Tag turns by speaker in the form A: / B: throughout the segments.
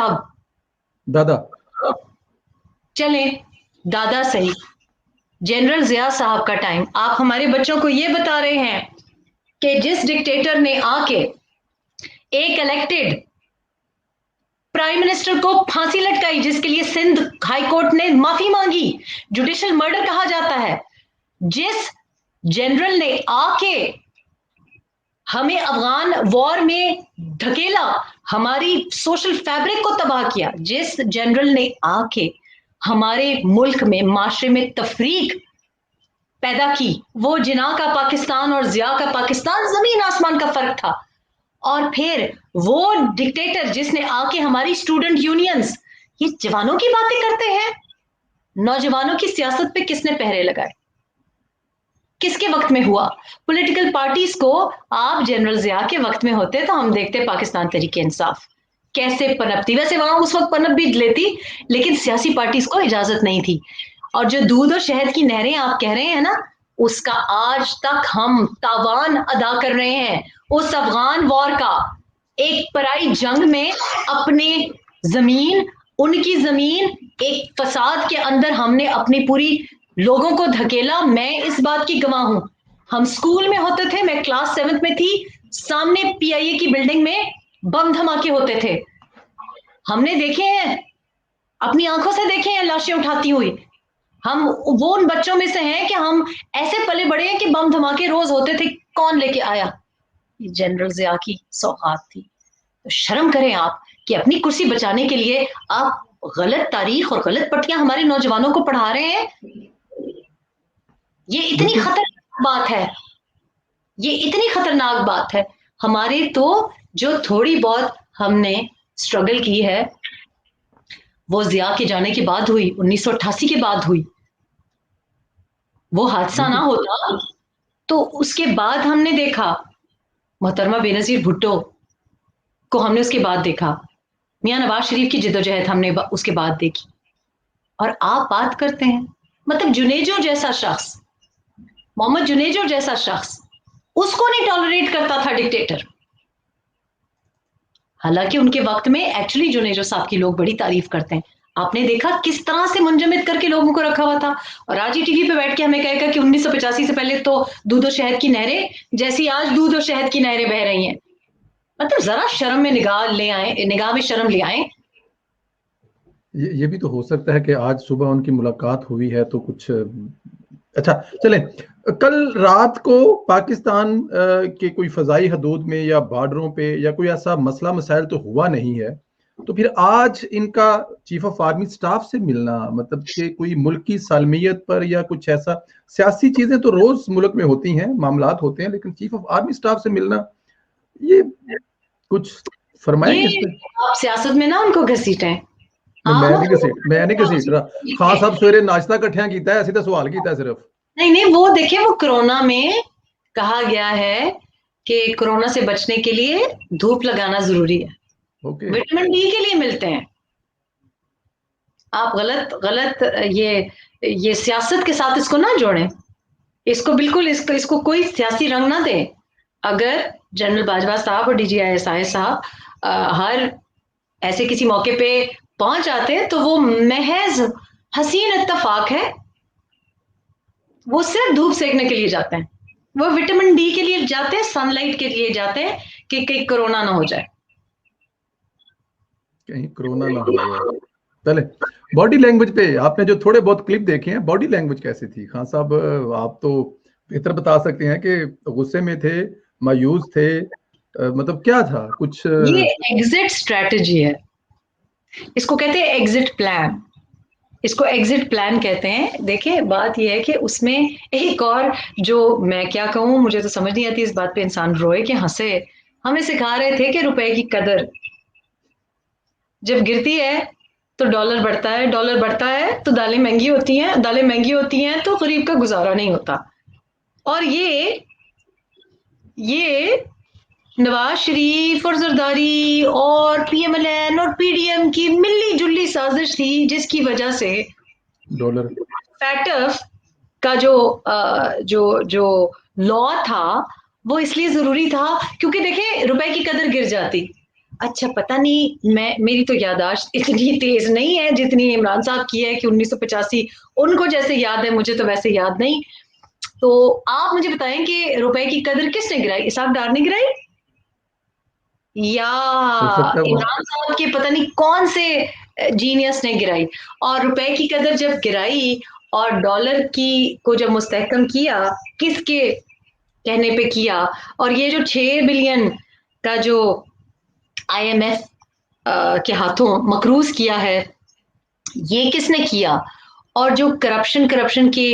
A: साहब,
B: दादा,
A: चले दादा सही, जनरल जिया साहब का टाइम। आप हमारे बच्चों को ये बता रहे हैं कि जिस डिक्टेटर ने आके एक इलेक्टेड प्राइम मिनिस्टर को फांसी लटकाई, जिसके लिए सिंध हाई कोर्ट ने माफी मांगी, जुडिशियल मर्डर कहा जाता है, जिस जनरल ने आके हमें अफगान वॉर में धकेला, हमारी सोशल फैब्रिक को तबाह किया, जिस जनरल ने आके हमारे मुल्क में माशरे में तफरीक पैदा की, वो जिना का पाकिस्तान और जिया का पाकिस्तान जमीन आसमान का फर्क था। और फिर वो डिक्टेटर जिसने आके हमारी स्टूडेंट यूनियंस, ये जवानों की बातें करते हैं। नौजवानों की सियासत पे किसने पहरे लगाए, किसके वक्त में हुआ? पॉलिटिकल पार्टीज को आप जनरल जिया के वक्त में होते तो हम देखते पाकिस्तान तरीके इंसाफ कैसे पनपती। वैसे वहां उस वक्त पनप भी लेती, लेकिन सियासी पार्टीज को इजाजत नहीं थी। और जो दूध और शहद की नहरें आप कह रहे हैं ना, उसका आज तक हम तावान अदा कर रहे हैं। उस अफगान वॉर का, एक पराई जंग में अपने जमीन, उनकी जमीन, एक फसाद के अंदर हमने अपनी पूरी लोगों को धकेला। मैं इस बात की गवाह हूं। हम स्कूल में होते थे, मैं क्लास 7th में थी, सामने पीआईए की बिल्डिंग में बम धमाके होते थे। हमने देखे हैं, अपनी आंखों से देखे हैं लाशें उठाती हुई। हम वो उन बच्चों में से हैं कि हम ऐसे पले बड़े हैं कि बम धमाके रोज होते थे। कौन लेके आया? ये जनरल जिया की सौगात थी। तो शर्म करें आप कि अपनी कुर्सी बचाने के लिए आप गलत तारीख और गलत पट्टियां हमारे नौजवानों को पढ़ा रहे हैं। ये इतनी
B: बिल्कुल
A: खतरनाक बात है, ये इतनी खतरनाक बात है। हमारे तो जो थोड़ी बहुत हमने स्ट्रगल की है, वो जिया के जाने के बाद हुई, 1988 के बाद हुई। वो हादसा ना
B: बिल्कुल
A: होता तो उसके बाद हमने देखा मोहतरमा बेनजीर भुट्टो को, हमने उसके बाद देखा मियां नवाज शरीफ की जिद्दोजहद, हमने उसके बाद देखी। और आप बात करते हैं, मतलब जुनेजो जैसा शख्स, मोहम्मद जुनेजो जैसा शख्स, उसको नहीं टॉलरेट करता था डिक्टेटर। हालांकि उनके वक्त में एक्चुअली जुनेजो साहब की लोग बड़ी तारीफ करते हैं। आपने देखा किस तरह से मुंजमद करके लोगों को रखा हुआ था। और आज ही टीवी पे बैठ के हमें कहेगा कि 1985 से पहले तो दूध और शहद की नहरें जैसी आज दूध और शहद की नहरें बह रही हैं। मतलब जरा शर्म में निगाह ले आए, निगाह में शर्म ले आए।
B: ये भी तो हो सकता है कि आज सुबह उनकी मुलाकात हुई है तो कुछ अच्छा चले। कल रात को पाकिस्तान के कोई फजाई हदूद में या बॉर्डरों पे या कोई ऐसा मसला मसाइल तो हुआ नहीं है, तो फिर आज इनका चीफ ऑफ आर्मी स्टाफ से मिलना, मतलब कि कोई मुल्क की सालमियत पर या कुछ ऐसा, सियासी चीजें तो रोज मुल्क में होती हैं, मामलात होते हैं, लेकिन चीफ ऑफ आर्मी स्टाफ से मिलना, ये कुछ फरमाएंगे इस
A: ये
B: पे?
A: आप सियासत में ना उनको घसीटें।
B: मैं
A: आप
B: नहीं घसीट रहा। खान साहब सवेरे नाश्ता कट्ठिया कीता है, असं तो सवाल किया सिर्फ।
A: नहीं नहीं, वो देखिए, वो कोरोना में कहा गया है कि कोरोना से बचने के लिए धूप लगाना जरूरी है,
B: ओके।
A: विटामिन डी के लिए मिलते हैं। आप गलत गलत ये सियासत के साथ इसको ना जोड़ें। इसको बिल्कुल, इसको कोई सियासी रंग ना दें। अगर जनरल बाजवा साहब और DGISI साहब हर ऐसे किसी मौके पे पहुंच जाते हैं तो वो महज हसीन इत्तेफाक है। वो सिर्फ धूप सेकने के लिए जाते हैं, वो विटामिन डी के लिए जाते हैं, सनलाइट के लिए जाते हैं कि कहीं कोरोना ना हो जाए।
B: कहीं कोरोना ना हो जाए। पहले बॉडी लैंग्वेज पे आपने जो थोड़े बहुत क्लिप देखे हैं, बॉडी लैंग्वेज कैसी थी खान साहब? आप तो बेहतर बता सकते हैं कि गुस्से में थे, मायूस थे, मतलब क्या था कुछ
A: ये एग्जिट स्ट्रेटजी है, इसको कहते हैं एग्जिट प्लान। इसको एग्जिट प्लान कहते हैं। देखिए बात यह है कि उसमें एक और, जो मैं क्या कहूँ, मुझे तो समझ नहीं आती इस बात पे, इंसान रोए कि हंसे। हमें सिखा रहे थे कि रुपए की कदर जब गिरती है तो डॉलर बढ़ता है, डॉलर बढ़ता है तो दालें महंगी होती हैं, दालें महंगी होती हैं तो गरीब का गुजारा नहीं होता। और ये नवाज शरीफ और जरदारी और PMLN और PDM की मिली जुली साजिश थी, जिसकी वजह से
B: डॉलर।
A: फैटफ का जो लॉ था वो इसलिए जरूरी था क्योंकि देखिए रुपए की कदर गिर जाती, अच्छा पता नहीं, मेरी तो याददाश्त इतनी तेज नहीं है जितनी इमरान साहब की है कि 1985 उनको जैसे याद है मुझे तो वैसे याद नहीं। तो आप मुझे बताएं कि रुपए की कदर किसने गिराई, इसहाक डार ने गिराई या
B: हो सकता है वो।
A: इमरान साहब के पता नहीं कौन से जीनियस ने गिराई। और रुपए की कदर जब गिराई और डॉलर की को जब मुस्तहकम किया, किसके कहने पे किया? और ये जो 6 बिलियन का जो आईएमएफ के हाथों मकरूज किया है, ये किसने किया? और जो करप्शन करप्शन के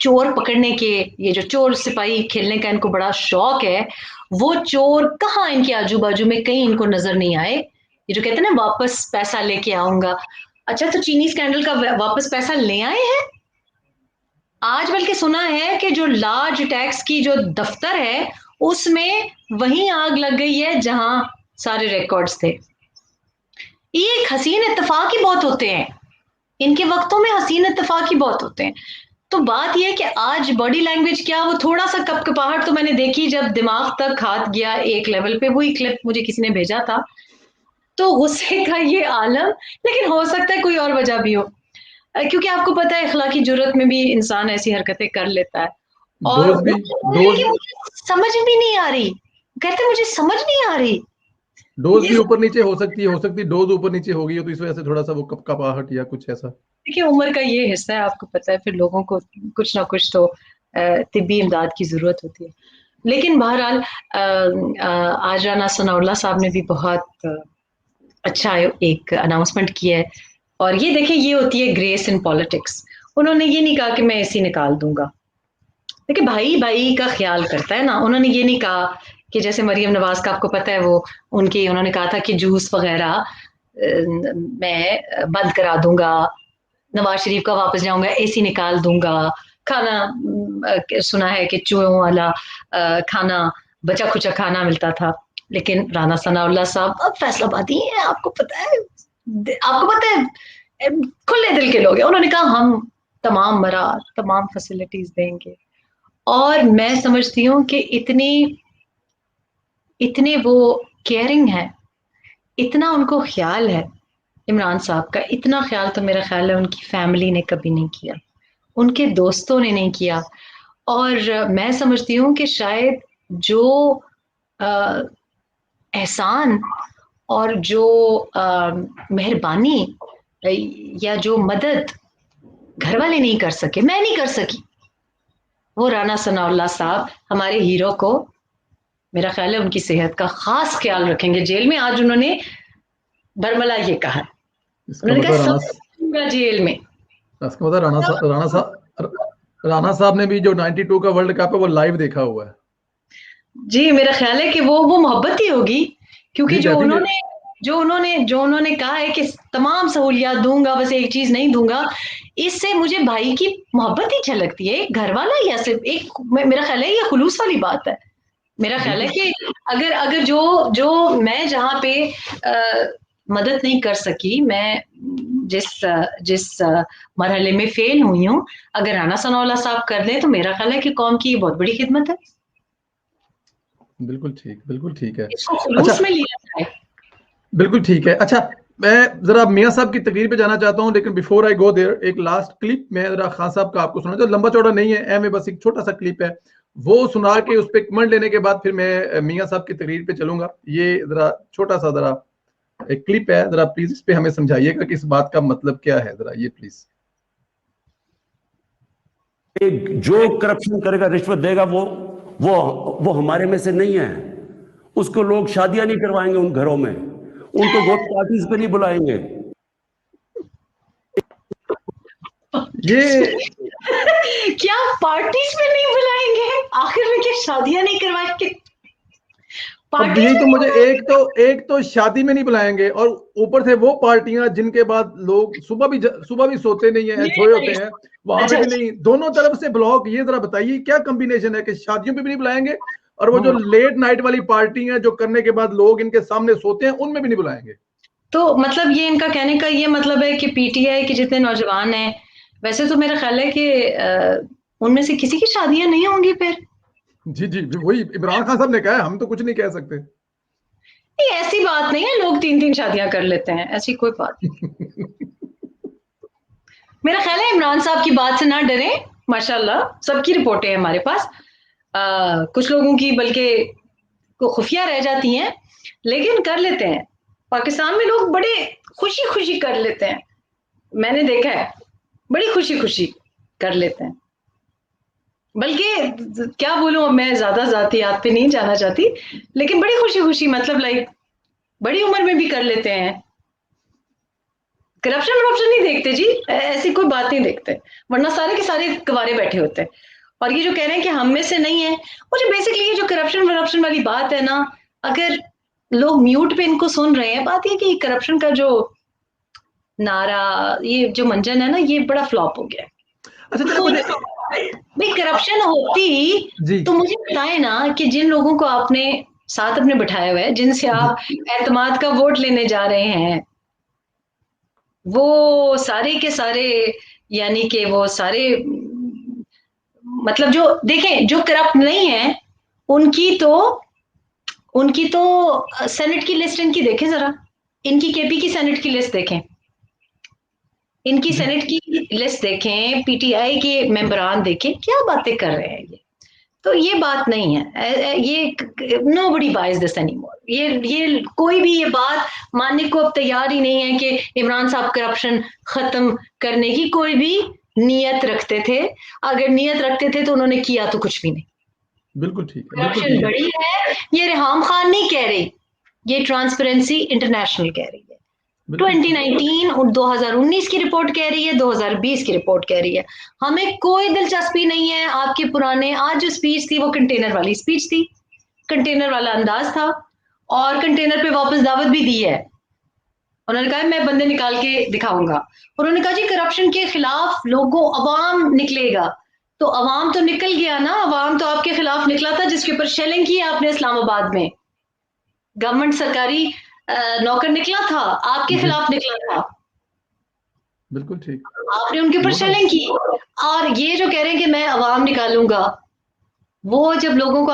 A: चोर पकड़ने के, ये जो चोर सिपाही खेलने का इनको बड़ा शौक है, वो चोर कहाँ इनके आजू बाजू में कहीं इनको नजर नहीं आए। ये जो कहते हैं ना वापस पैसा लेके आऊंगा, अच्छा तो चीनी स्कैंडल का वापस पैसा ले आए हैं? आज बल्कि सुना है कि जो लार्ज टैक्स की जो दफ्तर है उसमें वहीं आग लग गई है जहां सारे रिकॉर्ड्स थे। ये एक हसीन इत्तेफाक ही बहुत होते हैं, इनके वक्तों में हसीन इत्तेफाक ही बहुत होते हैं। तो बात यह है कि आज बॉडी लैंग्वेज क्या, वो थोड़ा सा कपकपाहट तो मैंने देखी जब दिमाग तक हाथ गया एक लेवल पे, वही क्लिप मुझे किसी ने भेजा था, तो गुस्से का ये आलम। लेकिन हो सकता है कोई और वजह भी हो, क्योंकि आपको पता है इखलाकी जुर्रत में भी इंसान ऐसी हरकतें कर लेता है। और
B: डोज
A: वो
B: भी
A: बोल रहे
B: डोज
A: कि मुझे समझ भी नहीं आ रही, कहते मुझे समझ नहीं आ रही।
B: डोज
A: ये
B: भी ऊपर नीचे हो सकती है डोज ऊपर नीचे हो गई हो तो इस वजह से थोड़ा सा वो कपकपाहट या कुछ ऐसा।
A: देखिए उम्र का ये हिस्सा है, आपको पता है, फिर लोगों को कुछ ना कुछ तो तिब्बी इमदाद की जरूरत होती है। लेकिन बहरहाल आज राना सनाउल्लाह साहब ने भी बहुत अच्छा एक अनाउंसमेंट किया है। और ये देखिए ये होती है ग्रेस इन पॉलिटिक्स। उन्होंने ये नहीं कहा कि मैं ऐसी निकाल दूंगा। देखिए भाई भाई का ख्याल करता है ना, उन्होंने ये नहीं कहा कि जैसे मरियम नवाज का आपको पता है वो उनकी उन्होंने कहा था कि जूस वगैरह मैं बंद करा दूंगा, नवाज शरीफ का वापस जाऊंगा, एसी निकाल दूंगा, खाना सुना है कि चूहों वाला खाना, बचा खुचा खाना मिलता था। लेकिन राना सनाउल्लाह साहब अब फैसलाबादी हैं, आपको पता है खुले दिल के लोग हैं। उन्होंने कहा हम तमाम मरार तमाम फैसिलिटीज देंगे। और मैं समझती हूँ कि इतनी इतने वो केयरिंग है, इतना उनको ख्याल है इमरान साहब का, इतना ख्याल तो मेरा ख्याल है उनकी फैमिली ने कभी नहीं किया, उनके दोस्तों ने नहीं किया। और मैं समझती हूँ कि शायद जो अ, एहसान और जो मेहरबानी या जो मदद घर वाले नहीं कर सके, मैं नहीं कर सकी, वो राना सनाउल्लाह साहब हमारे हीरो को मेरा ख्याल है उनकी सेहत का खास ख्याल रखेंगे। जेल में आज उन्होंने बरमला ये कहा,
B: इसका
A: उन्होंने
B: मतलब
A: कहा समझूंगा जेल में।
B: इसका मतलब राणा साहब ने भी जो 92 का वर्ल्ड कप है वो लाइव देखा हुआ है।
A: जी मेरा ख्याल है कि वो मोहब्बत ही होगी, क्योंकि
B: जी डेफिनेट।
A: जो उन्होंने कहा है कि तमाम सहूलियात दूंगा, बस एक चीज नहीं दूंगा, इससे मुझे भाई की मोहब्बत ही झलकती है। एक घर वाला या सिर्फ एक, मेरा ख्याल है ये खुलूस वाली बात है। मेरा ख्याल है
B: बिल्कुल
A: कि अगर अगर जो जो मैं जहाँ पे मदद नहीं कर सकी, मैं जिस जिस मरहले में फेल हुई हूँ, अगर राना सनाउल्लाह साहब कर लें तो मेरा ख्याल है कि कौम की ये बहुत बड़ी खिदमत है।
B: बिल्कुल ठीक है।
A: इसको
B: अच्छा
A: खुलूस में लिया जाए।
B: बिल्कुल ठीक है। अच्छा मैं जरा मियां साहब की तकरीर पे जाना चाहता हूं लेकिन बिफोर आई गो देयर एक लास्ट क्लिप मैं जरा खान साहब का आपको सुना, जो लंबा चौड़ा नहीं है, एम ए बस एक छोटा सा क्लिप है, वो सुना के उस पर कमेंट लेने के बाद फिर मैं मियां साहब की तकरीर पे चलूंगा। ये जरा छोटा सा जरा एक क्लिप है, जरा प्लीज इस पे हमें समझाइएगा कि इस बात का मतलब क्या है, जरा ये प्लीज।
C: जो करप्शन करेगा रिश्वत देगा वो हमारे में से नहीं है। उसको लोग शादियां नहीं करवाएंगे उन घरों में, उनको वोट पार्टीज पे नहीं बुलाएंगे।
B: ये
A: क्या पार्टीज में नहीं बुलाएंगे? आखिर में क्या शादियां नहीं करवाएंगे?
B: अब
A: पार्टीज
B: यही
A: में
B: तो
A: नहीं
B: मुझे
A: बुलाएंगे?
B: एक तो शादी में नहीं बुलाएंगे और ऊपर से वो पार्टियां जिनके बाद लोग सुबह भी सोते नहीं है, सोए होते
A: ये
B: हैं, वहां पे
A: अच्छा
B: भी
A: अच्छा।
B: नहीं, दोनों तरफ से ब्लॉक। ये जरा बताइए क्या कॉम्बिनेशन है कि शादियों पे भी नहीं बुलाएंगे और वो जो लेट नाइट वाली पार्टी है जो करने के बाद लोग इनके सामने सोते हैं उनमें भी नहीं बुलाएंगे।
A: तो मतलब ये इनका कहने का ये मतलब है कि पीटीआई के जितने नौजवान हैं, वैसे तो मेरा ख्याल है कि उनमें से किसी की शादियां नहीं होंगी फिर।
B: जी वही इमरान खान साहब ने कहा है, हम तो कुछ नहीं कह सकते।
A: ये ऐसी बात नहीं है, लोग 3-3 शादियां कर लेते हैं, ऐसी कोई बात नहीं। मेरा ख्याल है इमरान साहब की बात से ना डरें, माशाल्लाह सबकी रिपोर्टें हैं हमारे पास। कुछ लोगों की बल्कि को खुफिया रह जाती हैं, लेकिन कर लेते हैं। पाकिस्तान में लोग बड़े खुशी खुशी कर लेते हैं, मैंने देखा है, बड़ी खुशी खुशी कर लेते हैं। बल्कि क्या बोलूं, अब मैं ज्यादा जातियात पे नहीं जाना चाहती, लेकिन बड़ी खुशी खुशी, मतलब लाइक बड़ी उम्र में भी कर लेते हैं। करप्शन वरप्शन नहीं देखते जी, ऐसी कोई बात नहीं देखते, वरना सारे के सारे गवारे बैठे होते हैं। और ये जो कह रहे हैं कि हम में से नहीं है, मुझे बेसिकली ये जो करप्शन वरप्शन वाली बात है ना, अगर लोग म्यूट पे इनको सुन रहे हैं, बात ये कि करप्शन का जो नारा, ये जो मंजन है ना, ये बड़ा फ्लॉप हो गया।
B: अच्छा चलो मुझे
A: भाई करप्शन होती
B: जी
A: तो मुझे बताए ना कि जिन लोगों को आपने साथ अपने बिठाया हुआ है, जिनसे आप एतमाद का वोट लेने जा रहे हैं, वो सारे के सारे, यानी कि वो सारे, मतलब जो देखें जो करप्ट नहीं है, उनकी तो सेनेट की लिस्ट इनकी देखें जरा, इनकी केपी की सेनेट की लिस्ट देखें, इनकी
B: जी
A: सेनेट की लिस्ट देखें, पीटीआई के मेंबरान देखें, क्या बातें कर रहे हैं ये। तो ये बात नहीं है, ये nobody buys this anymore, ये कोई भी ये बात मानने को अब तैयार ही नहीं है कि इमरान साहब करप्शन खत्म करने की कोई भी नीयत रखते थे। अगर नीयत रखते थे तो उन्होंने किया तो कुछ भी नहीं।
B: बिल्कुल ठीक है, बिल्कुल
A: करप्शन
B: ठीक है,
A: बड़ी है, ये रेहाम खान नहीं कह रही, ये ट्रांसपेरेंसी इंटरनेशनल कह रही है।
B: बिल्कुल ठीक
A: 2019 और 2019 की रिपोर्ट कह रही है, 2020 की रिपोर्ट कह रही है। हमें कोई दिलचस्पी नहीं है आपके पुराने, आज जो स्पीच थी वो कंटेनर वाली स्पीच थी, कंटेनर वाला अंदाज था, और कंटेनर पे वापस दावत भी दी है। उन्होंने कहा मैं बंदे निकाल के दिखाऊंगा, उन्होंने कहा जी करप्शन के खिलाफ लोगों अवाम निकलेगा, तो अवाम तो निकल गया ना, अवाम तो आपके खिलाफ निकला था, जिसके ऊपर शेलिंग की आपने इस्लामाबाद में, गवर्नमेंट सरकारी नौकर निकला था, आपके
B: जी
A: खिलाफ निकला था,
B: बिल्कुल ठीक,
A: आपने उनके ऊपर
B: नो डाउट।
A: शेलिंग की। और ये जो कह रहे हैं कि मैं अवाम निकालूंगा, वो जब लोगों को